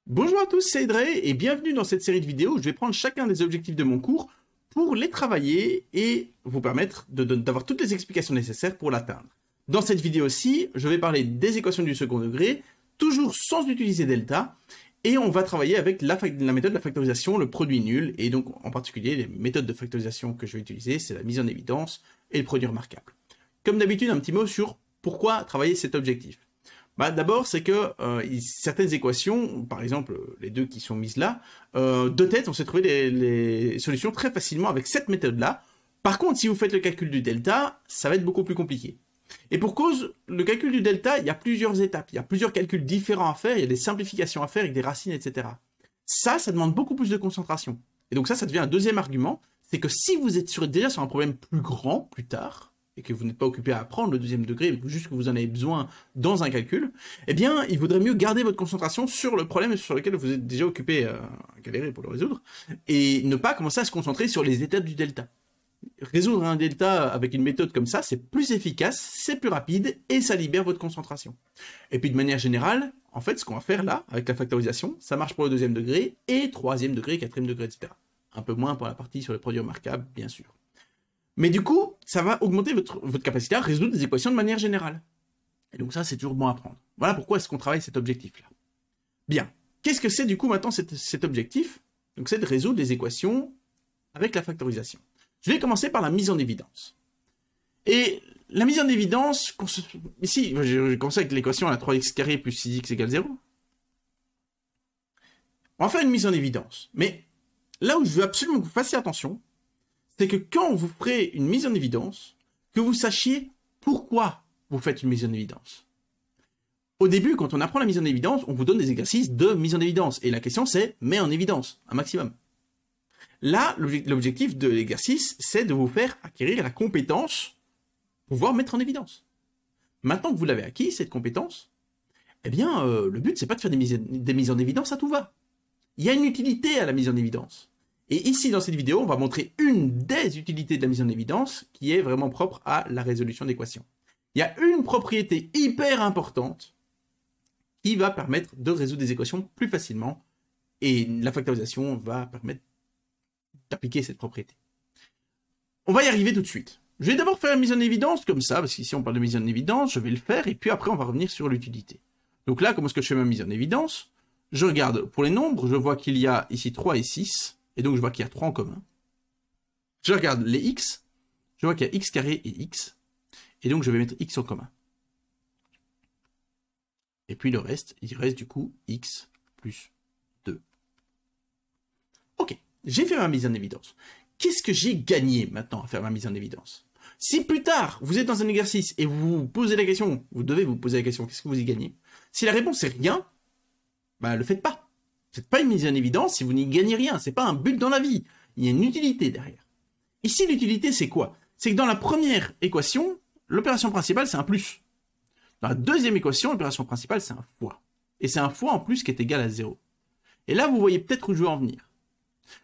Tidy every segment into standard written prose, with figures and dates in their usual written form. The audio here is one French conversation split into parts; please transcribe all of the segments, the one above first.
Bonjour à tous, c'est Edrey et bienvenue dans cette série de vidéos où je vais prendre chacun des objectifs de mon cours pour les travailler et vous permettre d'avoir toutes les explications nécessaires pour l'atteindre. Dans cette vidéo-ci, je vais parler des équations du second degré, toujours sans utiliser delta, et on va travailler avec la méthode de la factorisation, le produit nul, et donc en particulier les méthodes de factorisation que je vais utiliser, c'est la mise en évidence et le produit remarquable. Comme d'habitude, un petit mot sur pourquoi travailler cet objectif. D'abord, c'est que certaines équations, par exemple les deux qui sont mises là, de tête, on s'est trouvé les solutions très facilement avec cette méthode-là. Par contre, si vous faites le calcul du delta, ça va être beaucoup plus compliqué. Et pour cause, le calcul du delta, il y a plusieurs étapes, il y a plusieurs calculs différents à faire, il y a des simplifications à faire avec des racines, etc. Ça demande beaucoup plus de concentration. Et donc ça devient un deuxième argument, c'est que si vous êtes déjà sur un problème plus grand, plus tard, et que vous n'êtes pas occupé à apprendre le deuxième degré, mais juste que vous en avez besoin dans un calcul, eh bien, il vaudrait mieux garder votre concentration sur le problème sur lequel vous êtes déjà occupé à galérer pour le résoudre, et ne pas commencer à se concentrer sur les étapes du delta. Résoudre un delta avec une méthode comme ça, c'est plus efficace, c'est plus rapide, et ça libère votre concentration. Et puis de manière générale, en fait, ce qu'on va faire là, avec la factorisation, ça marche pour le deuxième degré, et troisième degré, quatrième degré, etc. Un peu moins pour la partie sur les produits remarquables, bien sûr. Mais du coup, ça va augmenter votre capacité à résoudre des équations de manière générale. Et donc ça, c'est toujours bon à prendre. Voilà pourquoi est-ce qu'on travaille cet objectif-là. Bien. Qu'est-ce que c'est du coup maintenant cet objectif? Donc c'est de résoudre des équations avec la factorisation. Je vais commencer par la mise en évidence. Et la mise en évidence, ici, je vais commencer avec l'équation à 3x carré plus 6x égale 0. On va faire une mise en évidence. Mais là où je veux absolument que vous fassiez attention, c'est que quand vous ferez une mise en évidence, que vous sachiez pourquoi vous faites une mise en évidence. Au début, quand on apprend la mise en évidence, on vous donne des exercices de mise en évidence. Et la question c'est, mets en évidence, un maximum. Là, l'objectif de l'exercice, c'est de vous faire acquérir la compétence pour pouvoir mettre en évidence. Maintenant que vous l'avez acquis, cette compétence, eh bien, le but, c'est pas de faire des mises en évidence à tout va. Il y a une utilité à la mise en évidence. Et ici, dans cette vidéo, on va montrer une des utilités de la mise en évidence qui est vraiment propre à la résolution d'équations. Il y a une propriété hyper importante qui va permettre de résoudre des équations plus facilement et la factorisation va permettre d'appliquer cette propriété. On va y arriver tout de suite. Je vais d'abord faire la mise en évidence comme ça, parce qu'ici on parle de mise en évidence, je vais le faire et puis après on va revenir sur l'utilité. Donc là, comment est-ce que je fais ma mise en évidence? Je regarde pour les nombres, je vois qu'il y a ici 3 et 6. Et donc, je vois qu'il y a 3 en commun. Je regarde les x. Je vois qu'il y a x carré et x. Et donc, je vais mettre x en commun. Et puis, le reste, il reste du coup x plus 2. Ok, j'ai fait ma mise en évidence. Qu'est-ce que j'ai gagné maintenant à faire ma mise en évidence? Si plus tard, vous êtes dans un exercice et vous vous posez la question, vous devez vous poser la question, qu'est-ce que vous y gagnez? Si la réponse est rien, le faites pas. C'est pas une mise en évidence si vous n'y gagnez rien. C'est pas un but dans la vie. Il y a une utilité derrière. Ici, l'utilité, c'est quoi? C'est que dans la première équation, l'opération principale, c'est un plus. Dans la deuxième équation, l'opération principale, c'est un fois. Et c'est un fois en plus qui est égal à 0. Et là, vous voyez peut-être où je veux en venir.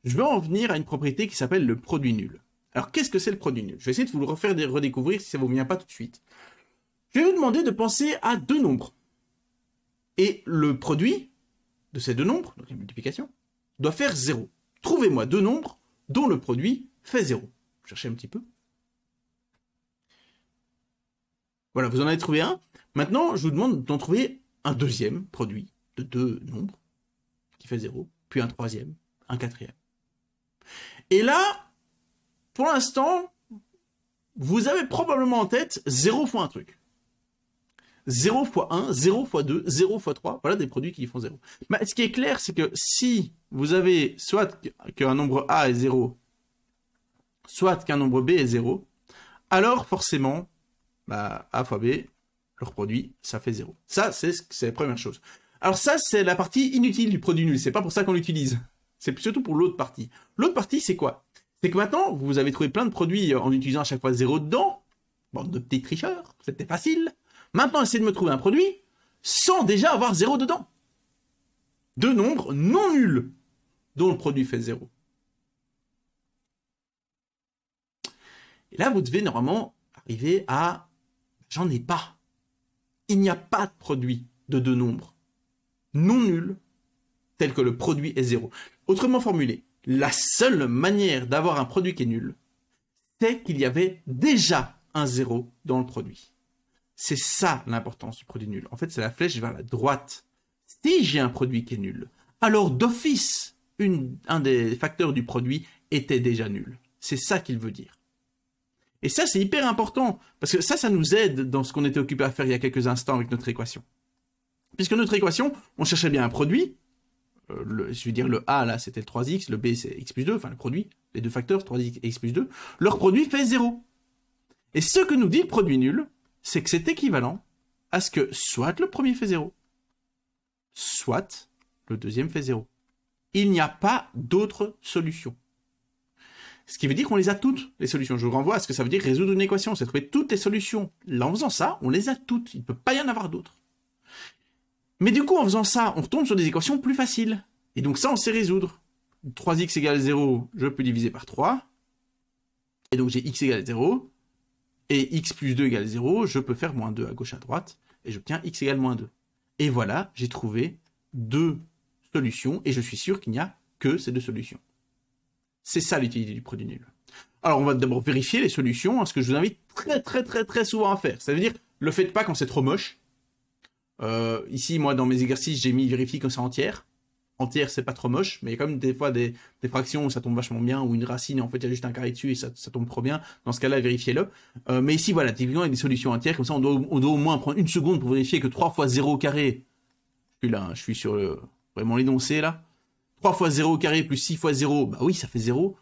Je veux en venir à une propriété qui s'appelle le produit nul. Alors, qu'est-ce que c'est le produit nul? Je vais essayer de vous le redécouvrir si ça ne vous vient pas tout de suite. Je vais vous demander de penser à deux nombres. Et le produit de ces deux nombres, donc la multiplication, doit faire 0. Trouvez-moi deux nombres dont le produit fait 0. Cherchez un petit peu. Voilà, vous en avez trouvé un. Maintenant, je vous demande d'en trouver un deuxième produit de deux nombres qui fait 0, puis un troisième, un quatrième. Et là, pour l'instant, vous avez probablement en tête 0 fois un truc. 0 fois 1, 0 fois 2, 0 fois 3, voilà des produits qui font 0. Mais ce qui est clair, c'est que si vous avez soit qu'un nombre A est 0, soit qu'un nombre B est 0, alors forcément, A fois B, leur produit, ça fait 0. Ça, c'est la première chose. Alors ça, c'est la partie inutile du produit nul, c'est pas pour ça qu'on l'utilise. C'est surtout pour l'autre partie. L'autre partie, c'est quoi? C'est que maintenant, vous avez trouvé plein de produits en utilisant à chaque fois 0 dedans. Bande de petits tricheurs, c'était facile. Maintenant, essayez de me trouver un produit sans déjà avoir 0 dedans. Deux nombres non nuls dont le produit fait 0. Et là, vous devez normalement arriver à... J'en ai pas. Il n'y a pas de produit de deux nombres non nuls tel que le produit est 0. Autrement formulé, la seule manière d'avoir un produit qui est nul, c'est qu'il y avait déjà un 0 dans le produit. C'est ça l'importance du produit nul. En fait, c'est la flèche vers la droite. Si j'ai un produit qui est nul, alors d'office, un des facteurs du produit était déjà nul. C'est ça qu'il veut dire. Et ça, c'est hyper important, parce que ça nous aide dans ce qu'on était occupé à faire il y a quelques instants avec notre équation. Puisque notre équation, on cherchait bien un produit, je veux dire le A là c'était le 3x, le B c'est x plus 2, enfin le produit, les deux facteurs, 3x et x plus 2, leur produit fait 0. Et ce que nous dit le produit nul, c'est que c'est équivalent à ce que soit le premier fait 0, soit le deuxième fait 0. Il n'y a pas d'autre solution. Ce qui veut dire qu'on les a toutes, les solutions. Je vous renvoie à ce que ça veut dire résoudre une équation, c'est trouver toutes les solutions. Là, en faisant ça, on les a toutes, il ne peut pas y en avoir d'autres. Mais du coup, en faisant ça, on retombe sur des équations plus faciles. Et donc ça, on sait résoudre. 3x égale 0, je peux diviser par 3. Et donc j'ai x égale 0. Et x plus 2 égale 0, je peux faire moins 2 à gauche à droite. Et j'obtiens x égale moins 2. Et voilà, j'ai trouvé deux solutions. Et je suis sûr qu'il n'y a que ces deux solutions. C'est ça l'utilité du produit nul. Alors on va d'abord vérifier les solutions, ce que je vous invite très souvent à faire. Ça veut dire, le faites pas quand c'est trop moche. Ici, moi, dans mes exercices, j'ai mis vérifie quand c'est entière. Entière, c'est pas trop moche, mais il y a quand même des fois des fractions où ça tombe vachement bien, ou une racine, et en fait, il y a juste un carré dessus et ça tombe trop bien. Dans ce cas-là, vérifiez-le. Mais ici, voilà, typiquement, il y a des solutions entières, comme ça, on doit au moins prendre une seconde pour vérifier que 3 fois 0 au carré, je suis là, je suis sur vraiment l'énoncé, là. 3 fois 0 au carré plus 6 fois 0, bah oui, ça fait 0.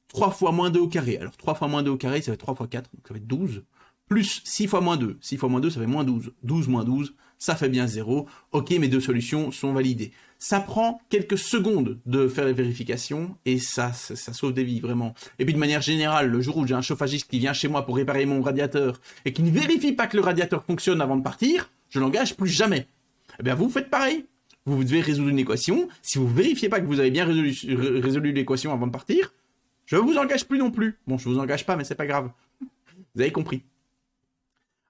3 fois moins 2 au carré, alors 3 fois moins 2 au carré, ça fait 3 fois 4, donc ça fait 12. Plus 6 fois moins 2, 6 fois moins 2, ça fait moins 12. 12 moins 12, ça fait bien 0. Ok, mes deux solutions sont validées. Ça prend quelques secondes de faire les vérifications, et ça sauve des vies, vraiment. Et puis de manière générale, le jour où j'ai un chauffagiste qui vient chez moi pour réparer mon radiateur, et qui ne vérifie pas que le radiateur fonctionne avant de partir, je l'engage plus jamais. Eh bien, vous faites pareil. Vous devez résoudre une équation. Si vous ne vérifiez pas que vous avez bien résolu l'équation avant de partir, je ne vous engage plus non plus. Bon, je ne vous engage pas, mais c'est pas grave. Vous avez compris.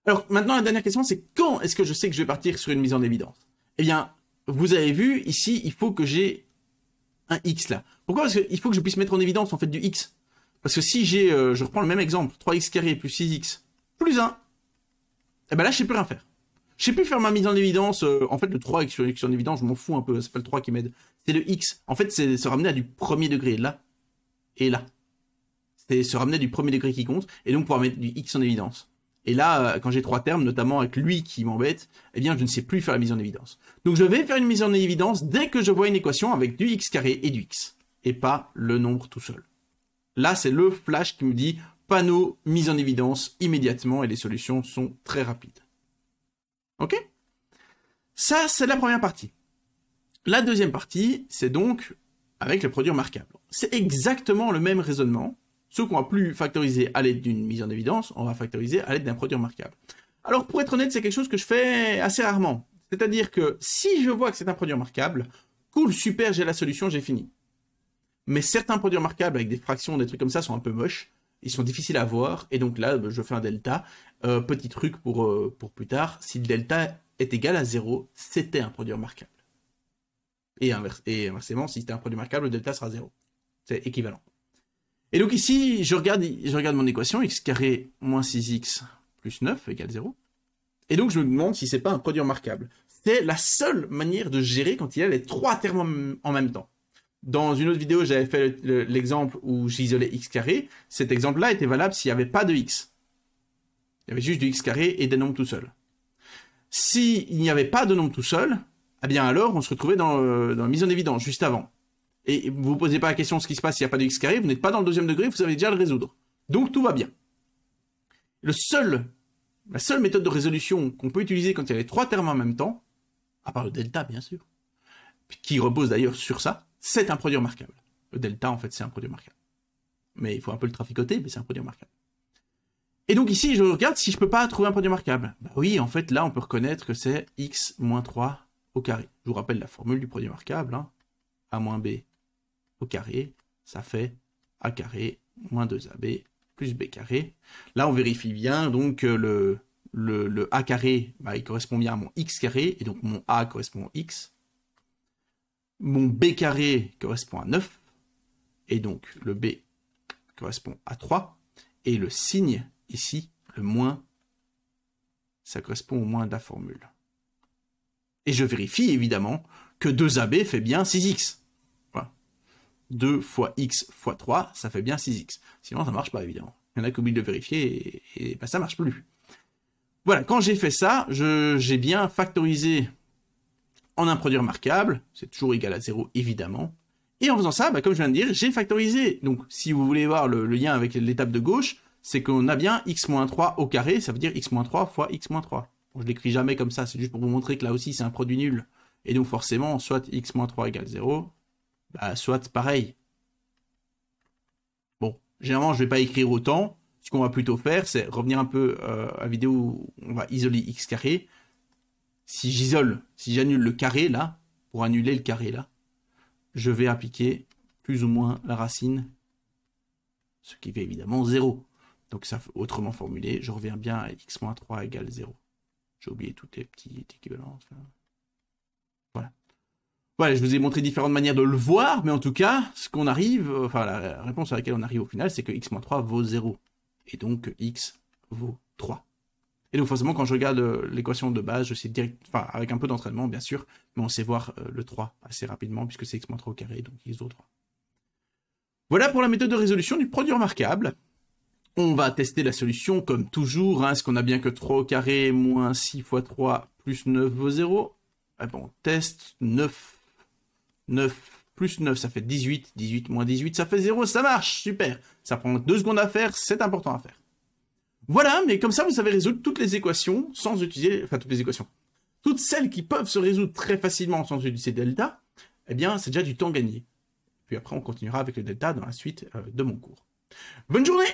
Alors, maintenant, la dernière question, c'est quand est-ce que je sais que je vais partir sur une mise en évidence? Eh bien, vous avez vu, ici, il faut que j'ai un x là. Pourquoi? Parce qu'il faut que je puisse mettre en évidence, en fait, du x. Parce que si j'ai, je reprends le même exemple, 3x carré plus 6x plus 1, eh ben là, je ne sais plus rien faire. Je sais plus faire ma mise en évidence. En fait, le 3 x en évidence, je m'en fous un peu. C'est pas le 3 qui m'aide. C'est le x. En fait, c'est se ramener à du premier degré, là et là. C'est se ramener du premier degré qui compte, et donc pouvoir mettre du x en évidence. Et là, quand j'ai trois termes, notamment avec lui qui m'embête, eh bien, je ne sais plus faire la mise en évidence. Donc, je vais faire une mise en évidence dès que je vois une équation avec du x carré et du x, et pas le nombre tout seul. Là, c'est le flash qui me dit panneau mise en évidence immédiatement, et les solutions sont très rapides. Ok? Ça, c'est la première partie. La deuxième partie, c'est donc avec le produit remarquable. C'est exactement le même raisonnement, sauf qu'on va plus factoriser à l'aide d'une mise en évidence, on va factoriser à l'aide d'un produit remarquable. Alors, pour être honnête, c'est quelque chose que je fais assez rarement. C'est-à-dire que si je vois que c'est un produit remarquable, cool, super, j'ai la solution, j'ai fini. Mais certains produits remarquables avec des fractions, des trucs comme ça, sont un peu moches, ils sont difficiles à voir, et donc là, je fais un delta. Petit truc pour plus tard, si le delta est égal à 0, c'était un produit remarquable. Et inversement, si c'était un produit remarquable, le delta sera 0. C'est équivalent. Et donc ici, je regarde mon équation, x carré moins 6x plus 9 égale 0. Et donc je me demande si c'est pas un produit remarquable. C'est la seule manière de gérer quand il y a les trois termes en même temps. Dans une autre vidéo, j'avais fait l'exemple où j'isolais x carré. Cet exemple-là était valable s'il n'y avait pas de x. Il y avait juste du x carré et des nombres tout seuls. S'il n'y avait pas de nombres tout seuls, eh bien alors on se retrouvait dans la mise en évidence juste avant. Et vous ne vous posez pas la question de ce qui se passe s'il n'y a pas de x carré, vous n'êtes pas dans le deuxième degré, vous savez déjà le résoudre. Donc tout va bien. La seule méthode de résolution qu'on peut utiliser quand il y a les trois termes en même temps, à part le delta bien sûr, qui repose d'ailleurs sur ça, c'est un produit remarquable. Le delta en fait c'est un produit remarquable. Mais il faut un peu le traficoter, mais c'est un produit remarquable. Et donc ici je regarde si je peux pas trouver un produit remarquable. Bah oui, en fait là on peut reconnaître que c'est x moins 3 au carré. Je vous rappelle la formule du produit remarquable, hein. A moins b au carré, ça fait a carré moins 2ab plus b carré. Là, on vérifie bien, donc le a carré, bah, il correspond bien à mon x carré, et donc mon a correspond au x. mon b carré correspond à 9, et donc le b correspond à 3, et le signe ici, le moins, ça correspond au moins de la formule. Et je vérifie évidemment que 2ab fait bien 6x. Voilà. 2 fois x fois 3, ça fait bien 6x. Sinon ça marche pas évidemment. Il y en a qui oublient de le vérifier et bah, ça marche plus. Voilà, quand j'ai fait ça, j'ai bien factorisé en un produit remarquable, c'est toujours égal à 0 évidemment. Et en faisant ça, bah, comme je viens de dire, j'ai factorisé. Donc si vous voulez voir le lien avec l'étape de gauche, c'est qu'on a bien x-3 au carré, ça veut dire x-3 fois x-3. Bon, je l'écris jamais comme ça, c'est juste pour vous montrer que là aussi c'est un produit nul. Et donc forcément, soit x-3 égale 0, bah, soit pareil. Bon, généralement je vais pas écrire autant. Ce qu'on va plutôt faire, c'est revenir un peu à la vidéo où on va isoler x carré. Si j'annule le carré là, pour annuler le carré là, je vais appliquer plus ou moins la racine, ce qui fait évidemment 0. Donc ça, autrement formulé, je reviens bien à x-3 égale 0. J'ai oublié toutes les petites équivalences. Voilà. Voilà, je vous ai montré différentes manières de le voir, mais en tout cas, ce qu'on arrive, enfin la réponse à laquelle on arrive au final, c'est que x-3 vaut 0. Et donc x vaut 3. Et donc forcément, quand je regarde l'équation de base, je sais direct, enfin avec un peu d'entraînement bien sûr, mais on sait voir le 3 assez rapidement, puisque c'est x-3 au carré, donc x vaut 3. Voilà pour la méthode de résolution du produit remarquable. On va tester la solution comme toujours. Est-ce qu'on a bien que 3 au carré moins 6 fois 3 plus 9 vaut 0? Ah bon, test 9. 9 plus 9, ça fait 18. 18 moins 18, ça fait 0. Ça marche, super. Ça prend 2 secondes à faire, c'est important à faire. Voilà, mais comme ça, vous savez résoudre toutes les équations sans utiliser... Enfin, toutes les équations. Toutes celles qui peuvent se résoudre très facilement sans utiliser delta, eh bien, c'est déjà du temps gagné. Puis après, on continuera avec le delta dans la suite de mon cours. Bonne journée!